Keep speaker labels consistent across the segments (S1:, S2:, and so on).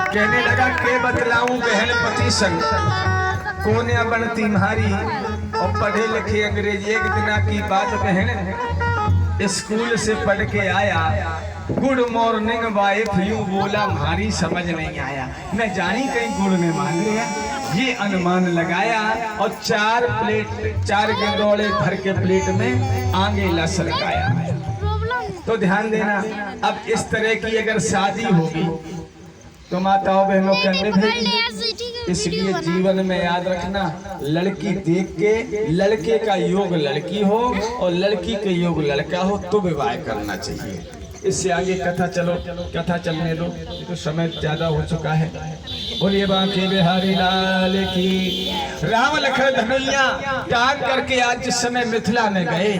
S1: कहने लगा के बतलाऊं बहन पति संग कोन्या बनती म्हारी और पढ़े लिखे अंग्रेजी। एक दिना की बात बहन स्कूल से पढ़ के आया, गुड मॉर्निंग वाइफ यूं बोला, म्हारी समझ नहीं आया। मैं जानी कहीं गुड़ में मांग रहे हैं, ये अनुमान लगाया और 4 गेंदौड़े भर के प्लेट में आगे लहसुन खाया। तो ध्यान देना, अब इस तरह की अगर शादी होगी तो माताओं बहनों के अंदर, इसलिए जीवन में याद रखना, लड़की देख के लड़के का योग लड़की हो और लड़की के योग लड़का हो तो विवाह करना चाहिए। इससे आगे कथा चलने दो, तो समय ज्यादा हो चुका है। बोलिए बांके बिहारी लाल की। राम लखन धनुइया त्याग करके आज जिस समय मिथिला में गए,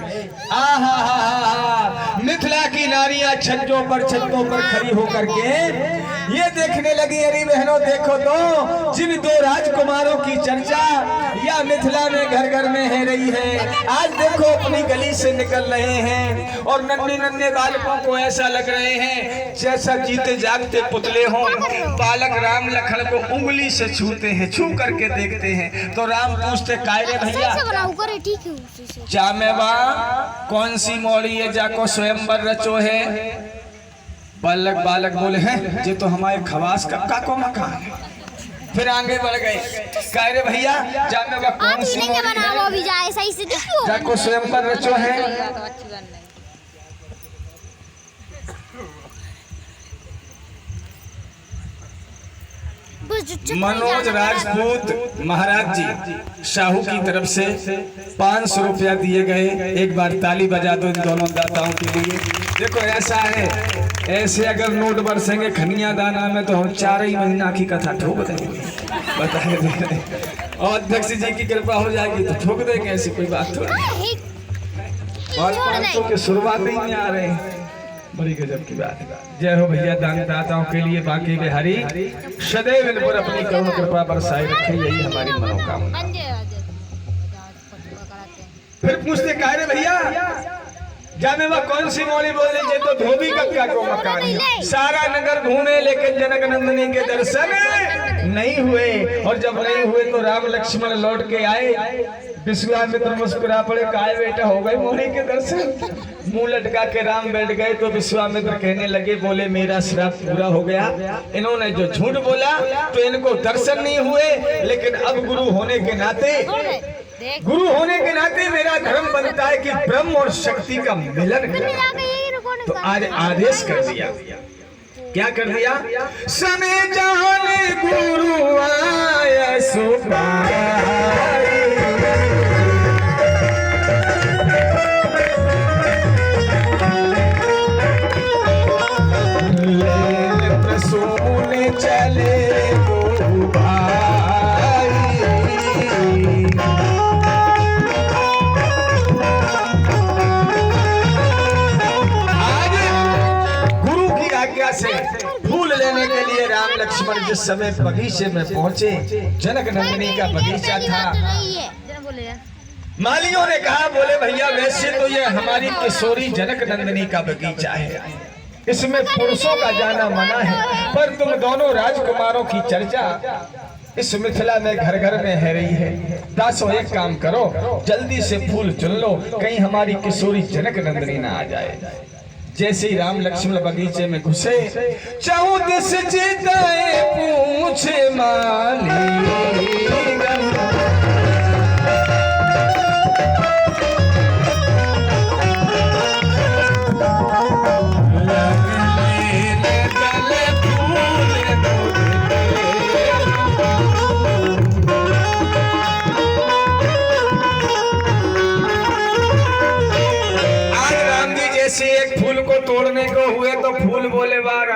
S1: मिथिला की नारियां छज्जों पर खड़ी होकर के ये देखने लगी, अरे बहनों देखो तो जिन 2 राजकुमारों की चर्चा या मिथिला में घर घर में है रही है, आज देखो अपनी गली से निकल रहे हैं और नन्हे बालकों को ऐसा लग रहे हैं जैसा जीते जागते पुतले हों। बालक राम लखन को उंगली से छूते हैं, छू करके देखते हैं। तो राम पूछते, कायरे भैया जामेवा कौन सी मोड़ी है जाको स्वयंवर रचो है? बालक बोले हैं ये तो हमारे खवास का को मकान है। फिर आगे बढ़ गए, कायरे भैया जामेवा कौन सी मोड़ी है जाको स्वयंवर रचो है? मनोज राजपूत महाराज जी शाहू की तरफ से 500 रुपया दिए गए। एक बार ताली बजा दो इन दोनों दाताओं के लिए। देखो ऐसा है, ऐसे अगर नोट बरसेंगे खनिया दाना में तो हम 4 ही महीना की कथा ठोक देंगे, बताए। और अध्यक्ष जी की कृपा हो जाएगी तो ठोक देंगे, ऐसी कोई बात थोड़ी। और 500 के शुरुआत ही में आ रहे हैं, बड़ी गजब की बात है। जय हो भैया दानदाताओं के लिए बांके बिहारी सदैव इन पर अपनी करुणा कृपा बरसाए रखे, यही हमारी मनोकामना। फिर पूछते, कायरे भैया जामेवा कौन सी मोड़ी बोले? जे तो धोबी कक्का को मकान है। सारा नगर घूमे लेकिन जनक नंदनी के दर्शन नहीं हुए, और जब नहीं हुए तो राम लक्ष्मण लौट के आए। विश्वामित्र मुस्कुरा पड़े, काय बेटा हो गए मोड़ी के दर्शन? मुंह लटका के राम बैठ गए तो विश्वामित्र कहने लगे, बोले मेरा श्राप पूरा हो गया। इन्होंने जो झूठ बोला तो इनको दर्शन नहीं हुए, लेकिन अब गुरु होने के नाते मेरा धर्म बनता है कि ब्रह्म और शक्ति का मिलन करें। तो आज आदेश कर दिया, क्या कर दिया? समय जाने गुरु आया सुपारी, सोने चले गुरु भाई। आज गुरु की आज्ञा से फूल लेने के लिए राम लक्ष्मण जिस समय बगीचे में पहुंचे, जनक नंदिनी का बगीचा था। मालियों ने कहा, बोले भैया वैसे तो ये हमारी किशोरी जनक नंदिनी का बगीचा है, इसमें पुरुषों का जाना मना है, पर तुम दोनों राजकुमारों की चर्चा इस मिथिला में घर घर में है रही है। दासो एक काम करो, जल्दी से फूल चुन लो, कहीं हमारी किशोरी जनक नंदिनी ना आ जाए। जैसे ही राम लक्ष्मण बगीचे में घुसे, 14 चिताएं पूछे माली, तोड़ने को हुए तो फूल बोले बार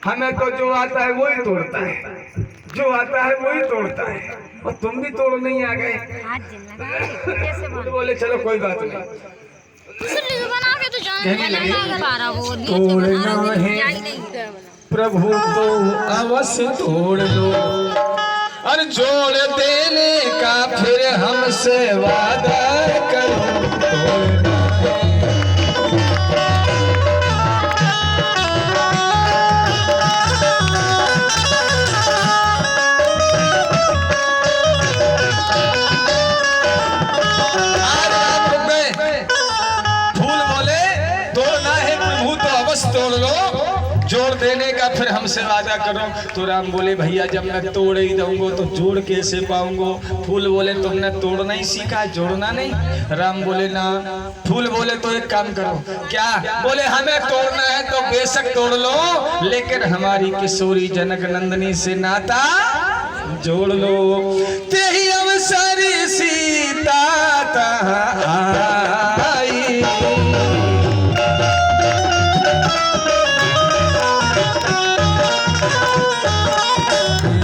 S1: हमें तो जो आता है वही तोड़ता है, जो आता है वही तोड़ता है, और तुम भी तोड़ नहीं आ गए। बोले चलो कोई बात नहीं, तोड़ना है प्रभु तो अवश्य तोड़ लो, और जोड़ देने का फिर हमसे वादा करो। तोड़ लो, जोड़ देने का फिर हमसे वादा करो। तो राम बोले भैया जब मैं तोड़ ही दूंगा तो जोड़ कैसे पाऊंगा? फूल बोले तुमने तोड़ना ही सीखा, जोड़ना नहीं। राम बोले ना। फूल बोले तो एक काम करो। क्या? बोले हमें तोड़ना है तो बेशक तोड़ लो, लेकिन हमारी किशोरी जनक नंदिनी से नाता जोड़ लो। तेही अवसर सीता आई,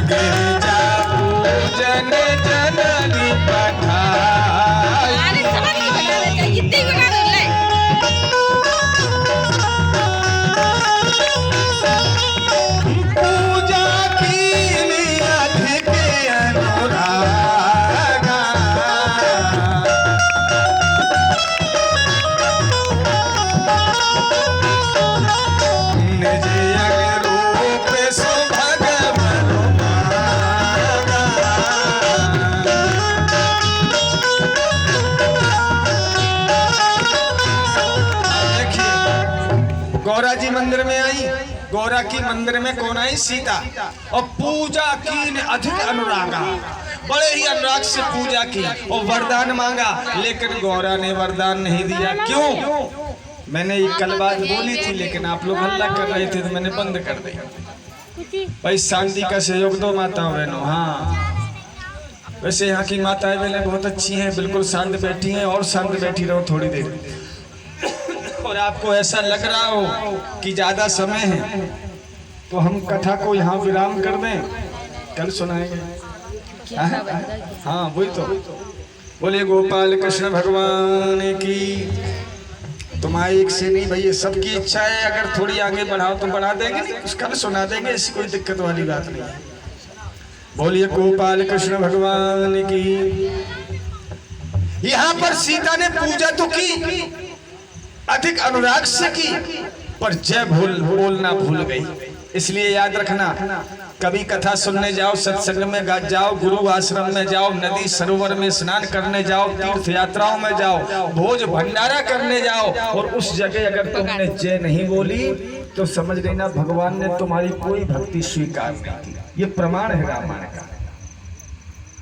S1: गिरजा पूजन जननी पठाई। गौरा जी मंदिर में आई। गौरा की मंदिर में कौन आई? सीता। और पूजा की ने अधिक अनुरागा, बड़े ही अनुराग से पूजा की और वरदान मांगा, लेकिन गौरा ने वरदान नहीं दिया। क्यों? मैंने ये कल बात बोली थी, लेकिन आप लोग हल्ला कर रहे थे तो मैंने बंद कर दी। भाई शांति का सहयोग दो माताओं बहनों। हाँ, वैसे यहाँ की माताएं बहनें बहुत अच्छी हैं, बिल्कुल शांत बैठी हैं, और शांत बैठी रहो थोड़ी देर। और आपको ऐसा लग रहा हो कि ज्यादा समय है तो हम कथा को यहाँ विराम कर दें, कल सुनाएंगे। हाँ वही तो। बोले गोपाल कृष्ण भगवान की। तुम्हारी एक से नहीं भाई, सबकी इच्छा है, अगर थोड़ी आगे बढ़ाओ तो बढ़ा देंगे, नहीं उसका भी सुना देंगे, ऐसी कोई दिक्कत वाली बात नहीं है। बोलिए गोपाल कृष्ण भगवान की। यहाँ पर सीता ने पूजा तो की, अधिक अनुराग से की, पर जय बोलना भूल गई। इसलिए याद रखना, कभी कथा सुनने जाओ, सत्संग में जाओ, गुरु आश्रम में जाओ, नदी सरोवर में स्नान करने जाओ, तीर्थ यात्राओं में जाओ, भोज भंडारा करने जाओ, और उस जगह अगर तुमने जय नहीं बोली तो समझ लेना भगवान ने तुम्हारी कोई भक्ति स्वीकार नहीं की। ये प्रमाण है रामायण का।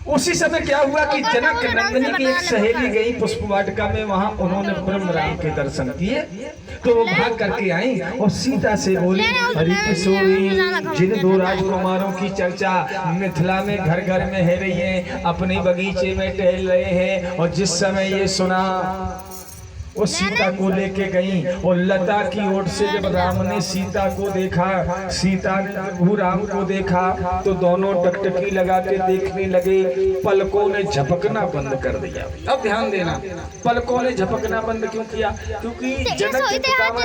S1: उसी समय क्या हुआ कि जनक नंदिनी की एक सहेली गई पुष्प वाटिका में, वहां उन्होंने ब्रह्म राम के दर्शन किए, तो वो भाग करके आई और सीता से बोली, हरि किशोरी जिन दो राजकुमारों की चर्चा मिथिला में घर घर में है रही है, अपने बगीचे में टहल रहे हैं, और जिस समय ये सुना वो सीता को लेके गई, और लता की ओर से जब राम ने सीता को देखा, सीता ने प्रभु राम को देखा, तो दोनों टकटकी लगा के देखने लगे। पलकों ने झपकना बंद कर दिया। अब ध्यान देना, पलकों ने झपकना बंद क्यों किया? क्योंकि जनक के पितामह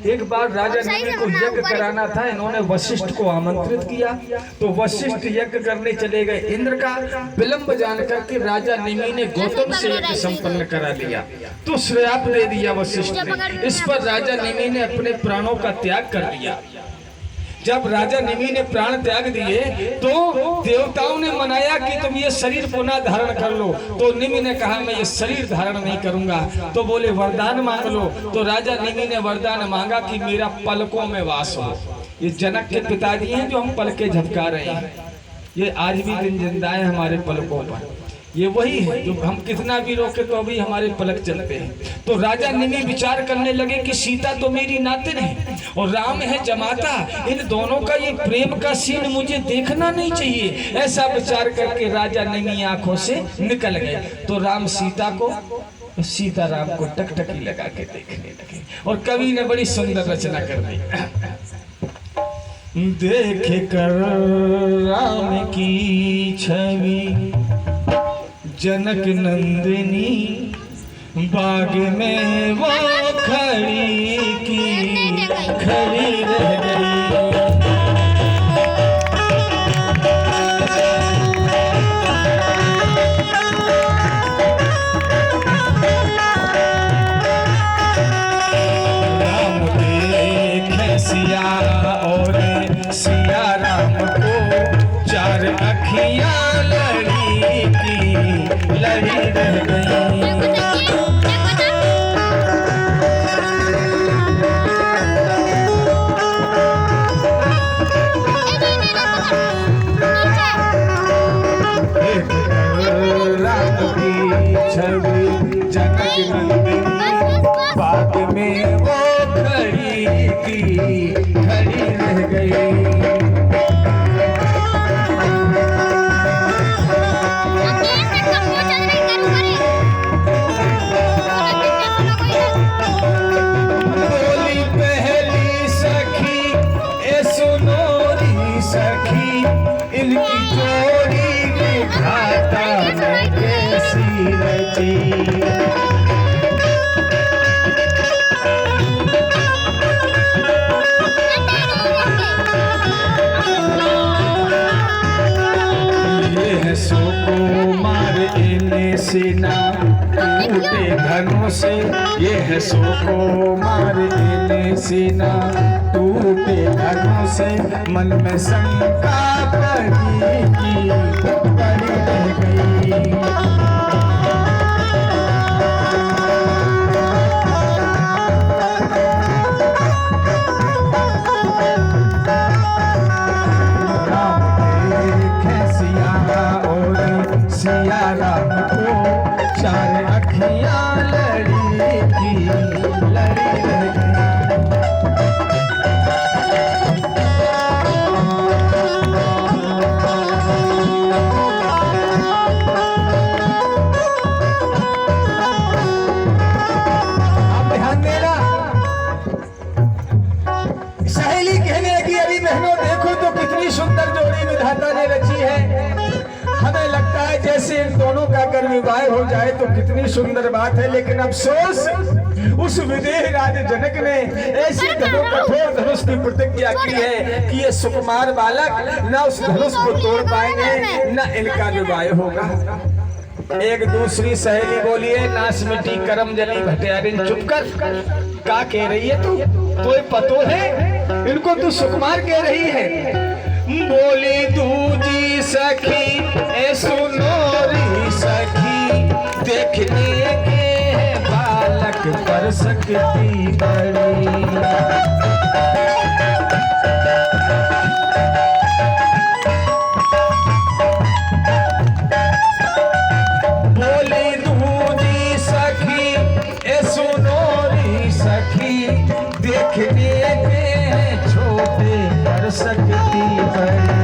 S1: एक बार राजा निमि को यज्ञ कराना था, इन्होंने वशिष्ठ को आमंत्रित किया, तो वशिष्ठ यज्ञ करने चले गए। इंद्र का विलंब जानकर के राजा निमि ने गौतम से यज्ञ संपन्न करा लिया, तो श्राप दे दिया वशिष्ठ ने। इस पर राजा निमि ने अपने प्राणों का त्याग कर दिया। जब राजा निमि ने प्राण त्याग दिए तो देवताओं ने मनाया कि तुम ये शरीर पुनः धारण कर लो, तो निमि ने कहा मैं ये शरीर धारण नहीं करूंगा। तो बोले वरदान मांग लो, तो राजा निमि ने वरदान मांगा कि मेरा पलकों में वास हो। ये जनक के पिताजी हैं जो हम पलके झपका रहे हैं, ये आज भी दिन जिंदा है हमारे पलकों पर। ये वही है जो हम कितना भी रोके तो अभी हमारे पलक चलते हैं। तो राजा निमि विचार करने लगे कि सीता तो मेरी नातिन है और राम है जमाता, इन दोनों का ये प्रेम का सीन मुझे देखना नहीं चाहिए। ऐसा विचार करके राजा निमि आंखों से निकल गए। तो राम सीता को, सीता राम को टकटकी लगा के देखने लगे। और कवि ने बड़ी सुंदर रचना कर दी। देख कर राम की छवि जनक नंदिनी, बाग में वो खड़ी की खड़ी रह गई। राम देखे सिया और सिया राम को, चार अखियां लड़ी की लड़ी रह गई। में वो खड़ी की खड़ी रह गई। बोली पहली सखी ए सुनोरी सखी, इनकी जोड़ी घाटा में कैसी रची। सुकुमार इन्हें सीना टूटे धनों से, ये है सुकुमार इन्हें सीना टूटे धनों से। मन में शंका पड़ी की पड़ी रह गई। सिया राम को चार अखियां लड़ी की लड़ी रह गई। अब ध्यान देना, सहेली कहने लगी अभी बहनों देखो तो कितनी सुंदर जोड़ी विधाता ने रची है। हमें लगता है जैसे इन दोनों का अगर विवाह हो जाए तो कितनी सुंदर बात है, लेकिन अफसोस उस विदेह राज जनक ने ऐसी कठोर धनुष की प्रतिज्ञा की है कि ये सुकुमार बालक न उस धनुष को तोड़ पाएंगे, न इनका विवाह होगा। एक दूसरी सहेली बोली है, नाश मिट्टी करम जली भटियारिन चुप कर, का कह रही है तू? तो पतो है इनको तू सुकुमार कह रही है। बोली दूजी सखी ए सुनोरी सखी, देखने के बालक पर सकती बड़ी। बोली दूजी सखी ए सुनोरी सखी, देखने के छोटे पर सकती बड़ी।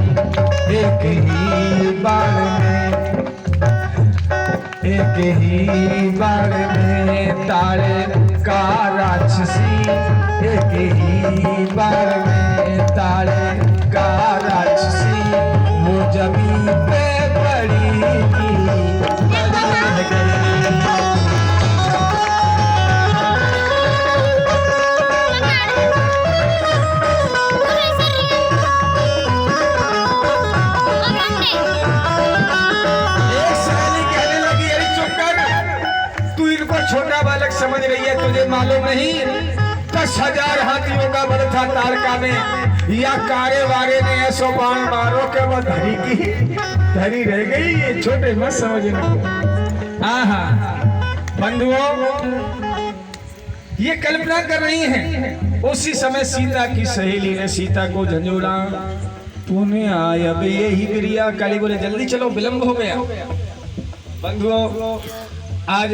S1: एक ही बाण में ताड़े का राक्षसी, एक ही बाण में ताड़े का राक्षसी, वो जमीन पे पड़ी छोटा बालक समझ रही है, तुझे मालूम नहीं 10,000 हाथियों का बल था तारका में, या कारे वारे ने ऐसो बाण मारो के वो धरी की धरी रह गई। ये छोटे मत समझना। आहा बंधुओं, ये कल्पना कर रही हैं। उसी समय सीता की सहेली ने सीता को झंझोड़ा, तूने आय अब यही क्रिया। काली बोले जल्दी चलो, विलंब हो गया। बंधुओं आज